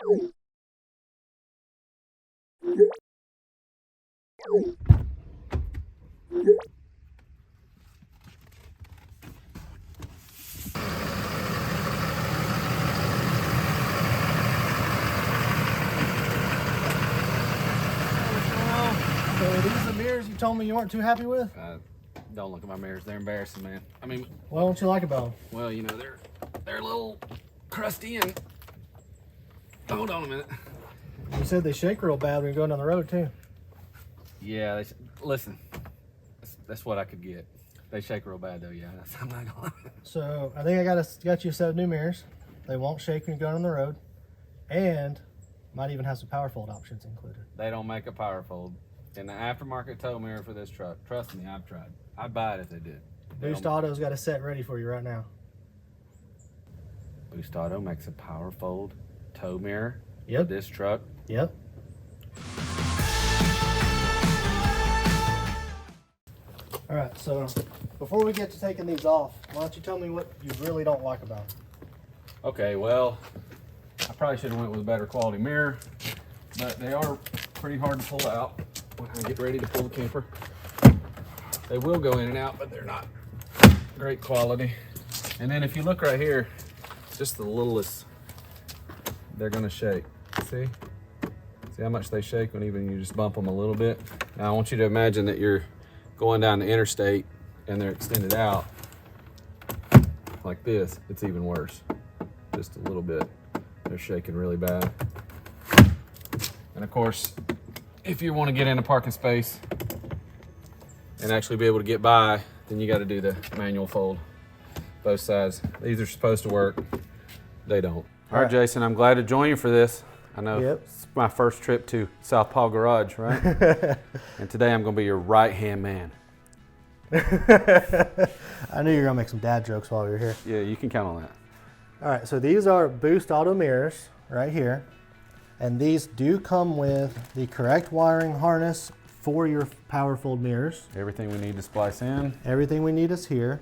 So are these the mirrors you told me you weren't too happy with? Don't look at my mirrors. They're embarrassing, man. I mean, What don't you like about them? well, you know, they're a little crusty and... Hold on a minute. You said they shake real bad when you're going down the road too. Yeah, listen, that's what I could get. They shake real bad though, yeah. I'm not gonna... So I think I got you a set of new mirrors. They won't shake when you're going on the road, and might even have some power fold options included. They don't make a power fold. In the aftermarket tow mirror for this truck, trust me, I've tried. I'd buy it if they did. Boost Auto's got a set ready for you right now. Boost Auto makes a power fold tow mirror Yep. for this truck. Yep. All right, so before we get to taking these off, why don't you tell me what you really don't like about them? Okay, well, I probably should have went with a better quality mirror, but they are pretty hard to pull out when I get ready to pull the camper. They will go in and out, but they're not great quality. And then if you look right here, just the littlest, they're gonna shake. See how much they shake when even you just bump them a little bit? Now I want you to imagine that you're going down the interstate and they're extended out like this. It's even worse, just a little bit. They're shaking really bad. And of course, if you want to get in a parking space and actually be able to get by, then you got to do the manual fold, both sides. These are supposed to work. They don't. All right, Jason, I'm glad to join you for this. I know It's my first trip to Southpaw Garage, right? And today I'm going to be your right-hand man. I knew you were gonna make some dad jokes while we were here. Yeah, you can count on that. All right, so these are Boost Auto mirrors right here. And these do come with the correct wiring harness for your power fold mirrors. Everything we need to splice in. Everything we need is here.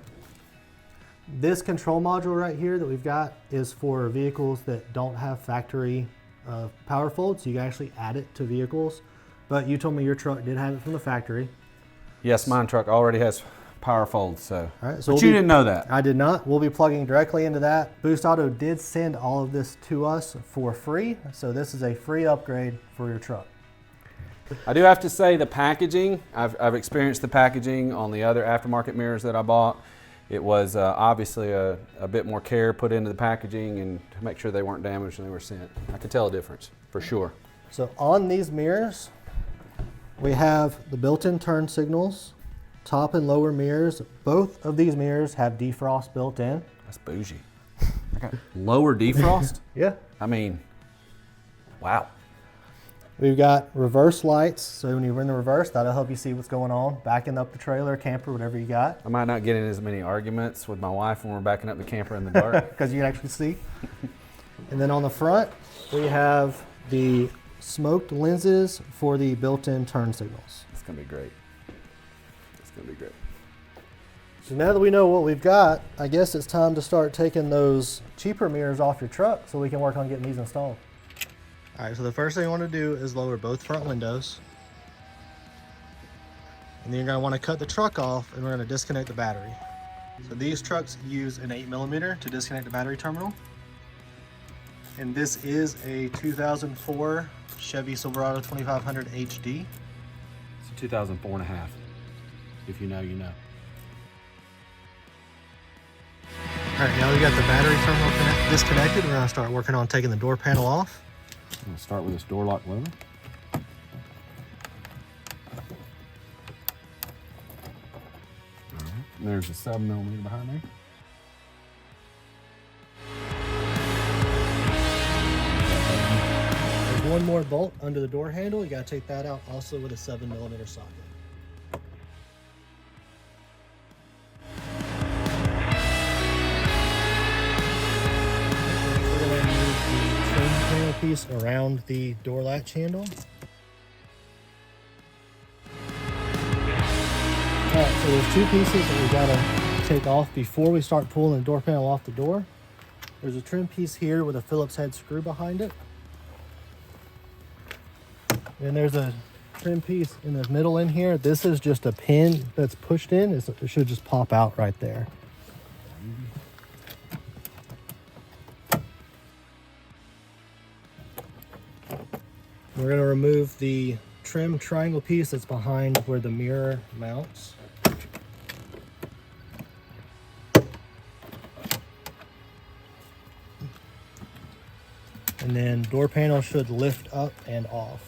This control module right here that we've got is for vehicles that don't have factory power fold, so you can actually add it to vehicles. But you told me your truck did have it from the factory. Yes, mine truck already has power folds, so. All right, so but you didn't know that. I did not. We'll be plugging directly into that. Boost Auto did send all of this to us for free, so this is a free upgrade for your truck. I do have to say the packaging, I've experienced the packaging on the other aftermarket mirrors that I bought. It was obviously a bit more care put into the packaging and to make sure they weren't damaged when they were sent. I could tell a difference, for sure. So on these mirrors, we have the built-in turn signals, top and lower mirrors. Both of these mirrors have defrost built in. That's bougie. I got lower defrost? Yeah. I mean, wow. We've got reverse lights, so when you're in the reverse, that'll help you see what's going on, backing up the trailer, camper, whatever you got. I might not get in as many arguments with my wife when we're backing up the camper in the dark. Because you can actually see. And then on the front, we have the smoked lenses for the built-in turn signals. It's gonna be great. It's gonna be great. So now that we know what we've got, I guess it's time to start taking those cheaper mirrors off your truck so we can work on getting these installed. All right, so the first thing you want to do is lower both front windows. And then you're going to want to cut the truck off and we're going to disconnect the battery. So these trucks use an 8mm to disconnect the battery terminal. And this is a 2004 Chevy Silverado 2500 HD. It's a 2004 and a half. If you know, you know. All right, now we got the battery terminal disconnected. We're going to start working on taking the door panel off. I'm gonna start with this door lock lever. All right. There's a 7mm behind there. There's one more bolt under the door handle. You got to take that out also with a 7mm socket. Piece around the door latch handle. Alright, so there's two pieces that we gotta take off before we start pulling the door panel off the door. There's a trim piece here with a Phillips head screw behind it. And there's a trim piece in the middle in here. This is just a pin that's pushed in. It should just pop out right there. We're going to remove the trim triangle piece that's behind where the mirror mounts. And then door panel should lift up and off.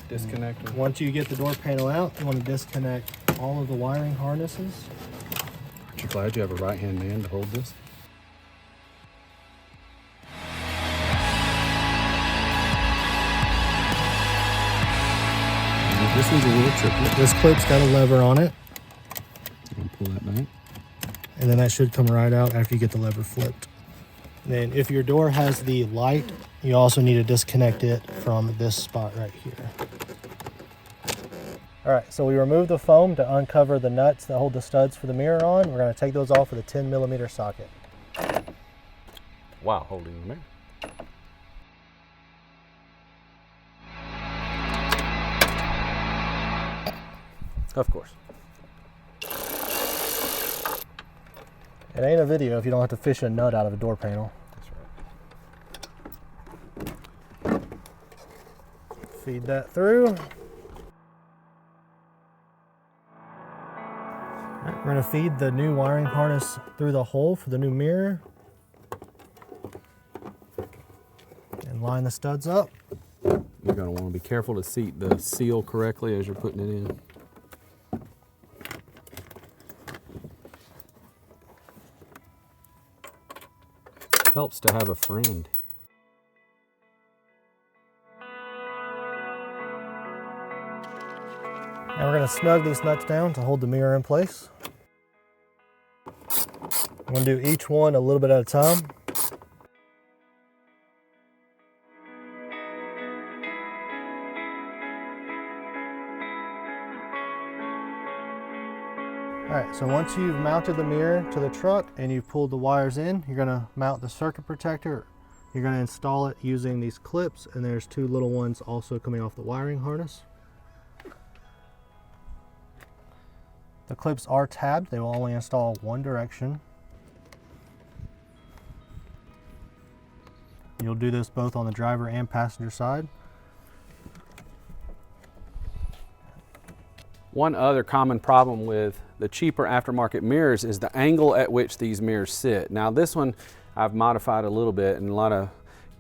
Disconnect them. Once you get the door panel out, you want to disconnect all of the wiring harnesses. Aren't you glad you have a right-hand man to hold this? This one's a little tricky. This clip's got a lever on it. I'll pull that back. And then that should come right out after you get the lever flipped. Then if your door has the light, you also need to disconnect it from this spot right here. All right, so we removed the foam to uncover the nuts that hold the studs for the mirror on. We're gonna take those off with a 10mm socket. Wow, holding the mirror. Of course. It ain't a video if you don't have to fish a nut out of a door panel. That's right. Feed that through. All right, we're gonna feed the new wiring harness through the hole for the new mirror. And line the studs up. You're gonna wanna be careful to seat the seal correctly as you're putting it in. Helps to have a friend. Now we're going to snug these nuts down to hold the mirror in place. I'm going to do each one a little bit at a time. All right, so once you've mounted the mirror to the truck and you've pulled the wires in, you're going to mount the circuit protector. You're going to install it using these clips, and there's two little ones also coming off the wiring harness. The clips are tabbed. They will only install one direction. You'll do this both on the driver and passenger side. One other common problem with the cheaper aftermarket mirrors is the angle at which these mirrors sit. Now this one I've modified a little bit, and a lot of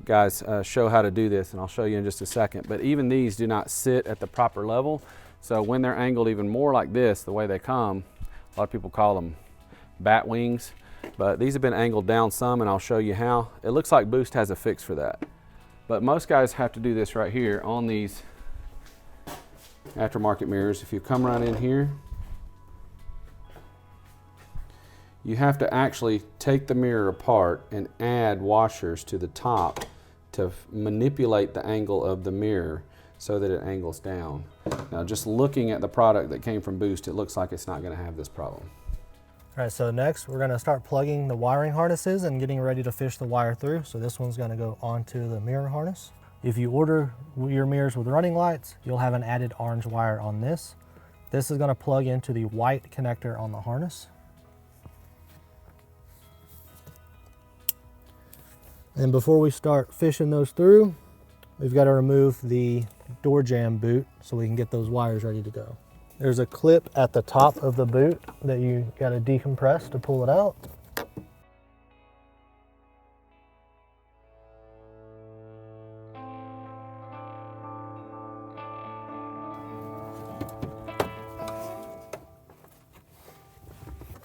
guys show how to do this, and I'll show you in just a second. But even these do not sit at the proper level. So when they're angled even more like this, the way they come, a lot of people call them bat wings, but these have been angled down some, and I'll show you how. It looks like Boost has a fix for that. But most guys have to do this right here on these aftermarket mirrors. If you come right in here, you have to actually take the mirror apart and add washers to the top to manipulate the angle of the mirror so that it angles down. Now, just looking at the product that came from Boost, it looks like it's not going to have this problem. All right, so next we're going to start plugging the wiring harnesses and getting ready to fish the wire through. So this one's going to go onto the mirror harness. If you order your mirrors with running lights, you'll have an added orange wire on this. This is going to plug into the white connector on the harness. And before we start fishing those through, we've got to remove the door jamb boot so we can get those wires ready to go. There's a clip at the top of the boot that you got to decompress to pull it out.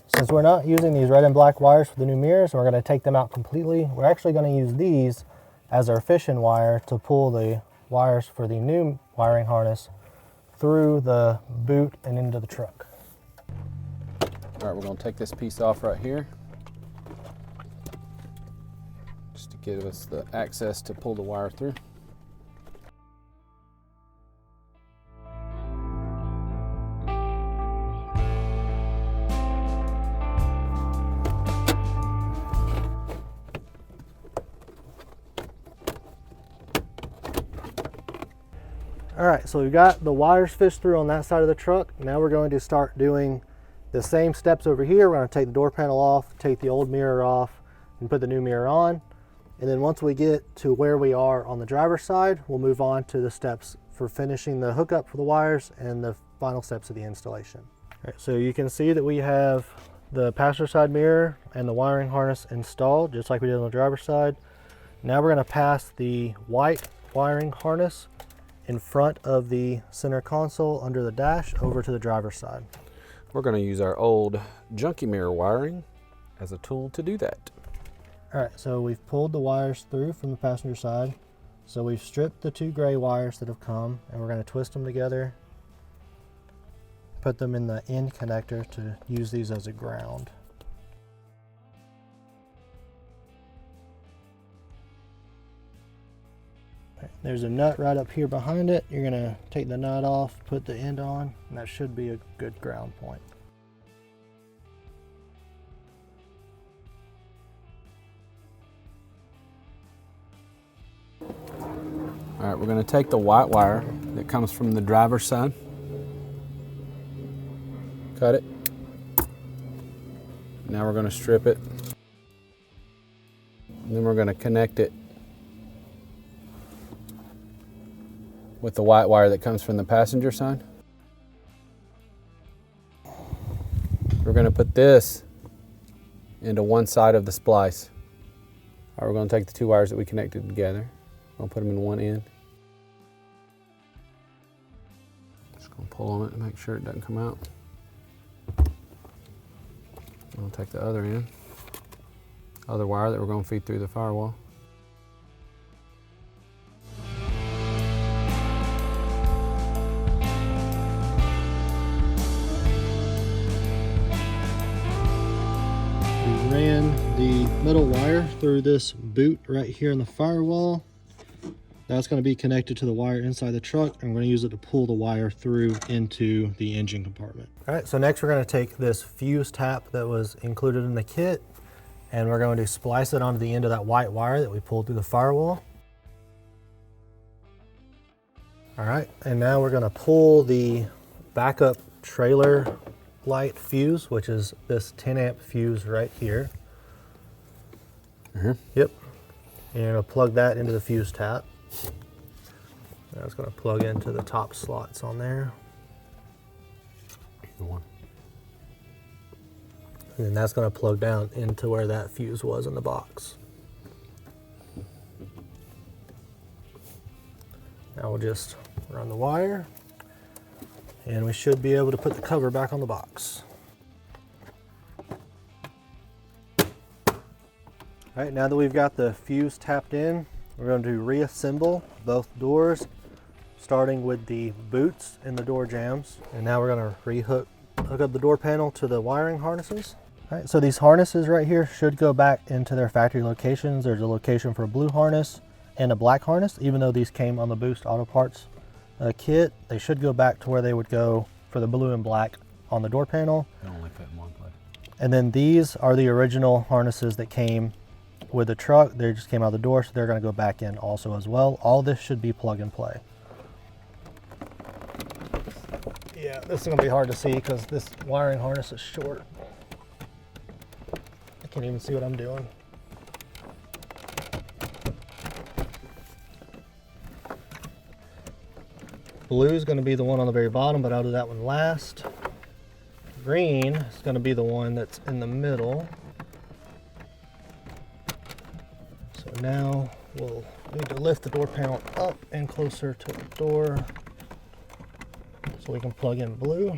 Since we're not using these red and black wires for the new mirrors, we're going to take them out completely. We're actually going to use these as our fishing wire to pull the wires for the new wiring harness through the boot and into the truck. All right, we're going to take this piece off right here, just to give us the access to pull the wire through. All right, so we've got the wires fished through on that side of the truck. Now we're going to start doing the same steps over here. We're going to take the door panel off, take the old mirror off, and put the new mirror on. And then once we get to where we are on the driver's side, we'll move on to the steps for finishing the hookup for the wires and the final steps of the installation. All right, so you can see that we have the passenger side mirror and the wiring harness installed, just like we did on the driver's side. Now we're going to pass the white wiring harness in front of the center console under the dash over to the driver's side. We're going to use our old junkie mirror wiring as a tool to do that. All right, so we've pulled the wires through from the passenger side. So we've stripped the 2 gray wires that have come, and we're going to twist them together, put them in the end connector to use these as a ground. There's a nut right up here behind it. You're going to take the nut off, put the end on, and that should be a good ground point. All right, we're going to take the white wire that comes from the driver's side, cut it. Now we're going to strip it, and then we're going to connect it with the white wire that comes from the passenger side. We're going to put this into one side of the splice. All right, we're going to take the 2 wires that we connected together. We'll put them in one end. Just going to pull on it to make sure it doesn't come out. We'll take the other end, other wire that we're going to feed through the firewall. We ran the middle wire through this boot right here in the firewall. That's going to be connected to the wire inside the truck, and we're going to use it to pull the wire through into the engine compartment. All right, so next we're going to take this fuse tap that was included in the kit, and we're going to splice it onto the end of that white wire that we pulled through the firewall. All right, and now we're going to pull the backup trailer light fuse, which is this 10 amp fuse right here. Yep. And you're going to plug that into the fuse tap. That's going to plug into the top slots on there. Either one. And then that's going to plug down into where that fuse was in the box. Now we'll just run the wire, and we should be able to put the cover back on the box. All right, now that we've got the fuse tapped in, we're going to reassemble both doors, starting with the boots and the door jambs. And now we're going to hook up the door panel to the wiring harnesses. All right, so these harnesses right here should go back into their factory locations. There's a location for a blue harness and a black harness. Even though these came on the Boost Auto Parts kit, they should go back to where they would go for the blue and black on the door panel. They only fit in one place. And then these are the original harnesses that came with the truck. They just came out the door, so they're going to go back in also as well. All this should be plug and play. Yeah, this is going to be hard to see because this wiring harness is short. I can't even see what I'm doing. Blue is going to be the one on the very bottom, but I'll do that one last. Green is going to be the one that's in the middle. So now we'll need to lift the door panel up and closer to the door so we can plug in blue.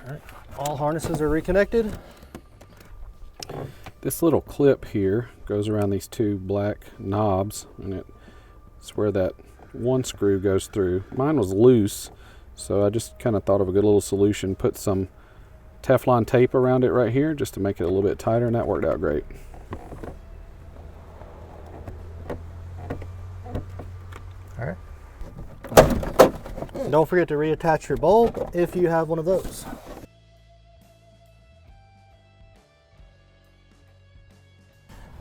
All right, all harnesses are reconnected. This little clip here goes around these 2 black knobs, and it's where that one screw goes through. Mine was loose, so I just kind of thought of a good little solution. Put some Teflon tape around it right here just to make it a little bit tighter, and that worked out great. All right. Don't forget to reattach your bulb if you have one of those.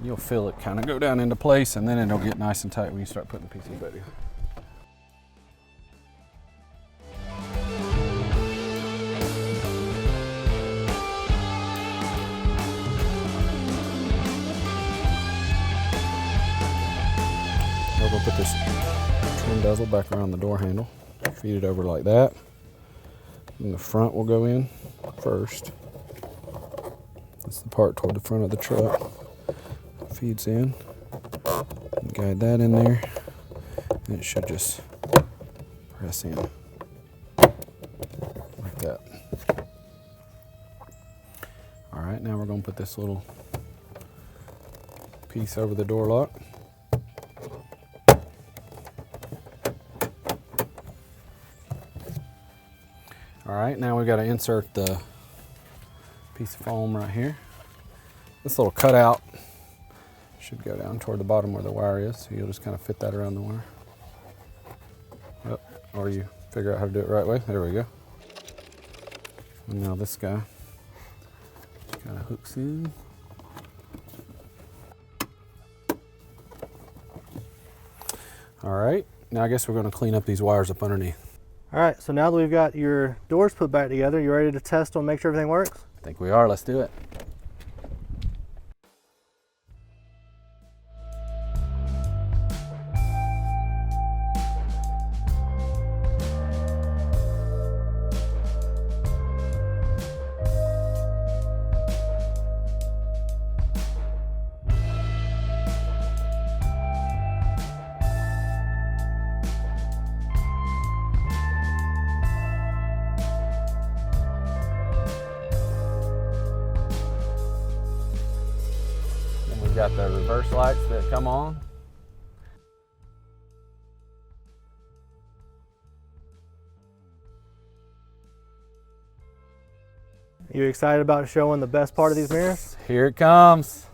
You'll feel it kind of go down into place, and then it'll get nice and tight when you start putting the PC bed in. We're going to put this trim bezel back around the door handle, feed it over like that, and the front will go in first. That's the part toward the front of the truck. Feeds in, guide that in there, and it should just press in like that. All right, now we're going to put this little piece over the door lock. All right, now we've got to insert the piece of foam right here. This little cutout should go down toward the bottom where the wire is, so you'll just kind of fit that around the wire. Yep. Or you figure out how to do it the right way. There we go. And now this guy kind of hooks in. All right, now I guess we're going to clean up these wires up underneath. All right, so now that we've got your doors put back together, you ready to test them and make sure everything works? I think we are. Let's do it. We've got the reverse lights that come on. You excited about showing the best part of these mirrors? Here it comes.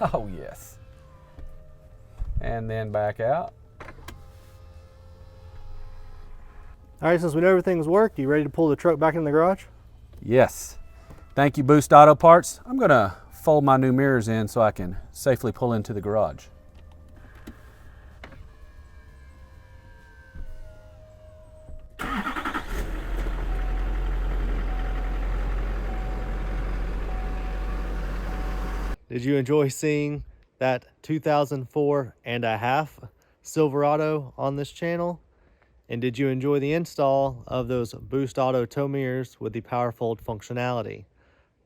Oh yes. And then back out. All right, since we know everything's worked, you ready to pull the truck back in the garage? Yes. Thank you, Boost Auto Parts. I'm gonna fold my new mirrors in so I can safely pull into the garage. Did you enjoy seeing that 2004 and a half Silverado on this channel? And did you enjoy the install of those Boost Auto tow mirrors with the power fold functionality?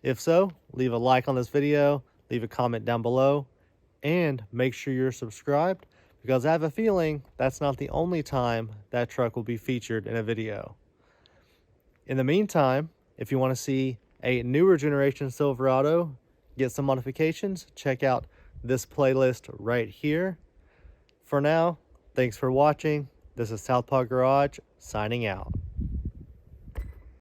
If so, leave a like on this video, leave a comment down below, and make sure you're subscribed, because I have a feeling that's not the only time that truck will be featured in a video. In the meantime, if you want to see a newer generation Silverado get some modifications, check out this playlist right here. For now, thanks for watching. This is Southpaw Garage signing out.